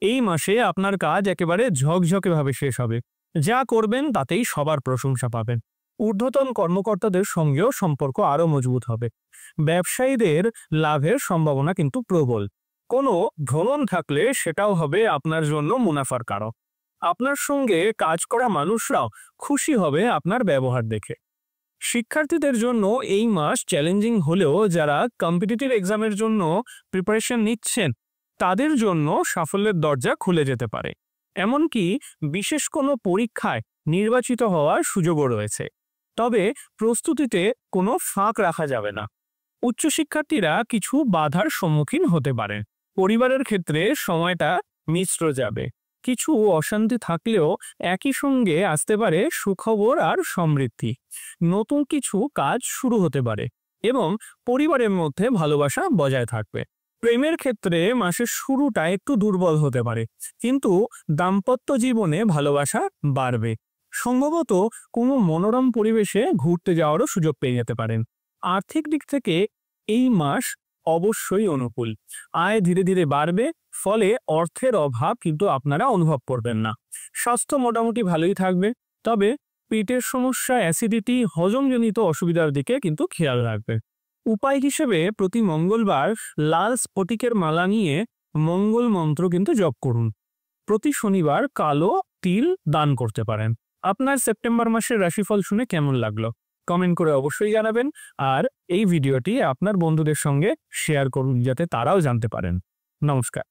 এই মাসে আপনার কাজ একেবারে ঝকঝকে ভাবে শেষ হবে। যা করবেন তাতেই সবার প্রশংসা পাবেন। ঊর্ধ্বতন কর্মকর্তাদের সঙ্গেও সম্পর্ক আরো মজবুত হবে। ব্যবসায়ীদের লাভের সম্ভাবনা কিন্তু প্রবল। কোনো ভ্রমণ থাকলে সেটাও হবে আপনার জন্য মুনাফার কারক। আপনার সঙ্গে কাজ করা মানুষরাও খুশি হবে আপনার ব্যবহার দেখে। শিক্ষার্থীদের জন্য এই মাস চ্যালেঞ্জিং হলেও যারা কম্পিটিটিভ এক্সামের জন্য প্রিপারেশন নিচ্ছেন তাদের জন্য সাফল্যের দরজা খুলে যেতে পারে। এমনকি বিশেষ কোনো পরীক্ষায় নির্বাচিত হওয়ার সুযোগও রয়েছে। তবে প্রস্তুতিতে কোনো ফাঁক রাখা যাবে না। উচ্চশিক্ষার্থীরা কিছু বাধার সম্মুখীন হতে পারে। পরিবারের ক্ষেত্রে সময়টা মিশ্র যাবে। কিছু অশান্তি থাকলেও একই সঙ্গে আসতে পারে সুখবর আর সমৃদ্ধি। নতুন কিছু কাজ শুরু হতে পারে এবং পরিবারের মধ্যে ভালোবাসা বজায় থাকবে। প্রেমের ক্ষেত্রে মাসের শুরুটা একটু দুর্বল হতে পারে, কিন্তু দাম্পত্য জীবনে ভালোবাসা বাড়বে। সম্ভবত কোনো মনোরম পরিবেশে ঘুরতে যাওয়ারও সুযোগ পেয়ে যেতে পারেন। আর্থিক দিক থেকে এই মাস অবশ্যই অনুকূল। আয় ধীরে ধীরে বাড়বে, ফলে অর্থের অভাব কিন্তু আপনারা অনুভব করবেন না। স্বাস্থ্য মোটামুটি ভালোই থাকবে, তবে পেটের সমস্যা, অ্যাসিডিটি, হজমজনিত অসুবিধার দিকে কিন্তু খেয়াল রাখবে। উপায় হিসেবে প্রতি মঙ্গলবার লাল স্ফটিকের মালা নিয়ে মঙ্গল মন্ত্র কিন্তু জপ করুন। প্রতি শনিবার কালো তিল দান করতে পারেন। আপনার সেপ্টেম্বর মাসের রাশিফল শুনে কেমন লাগলো কমেন্ট করে অবশ্যই জানাবেন, আর এই ভিডিওটি আপনার বন্ধুদের সঙ্গে শেয়ার করুন যাতে তারাও জানতে পারেন। নমস্কার।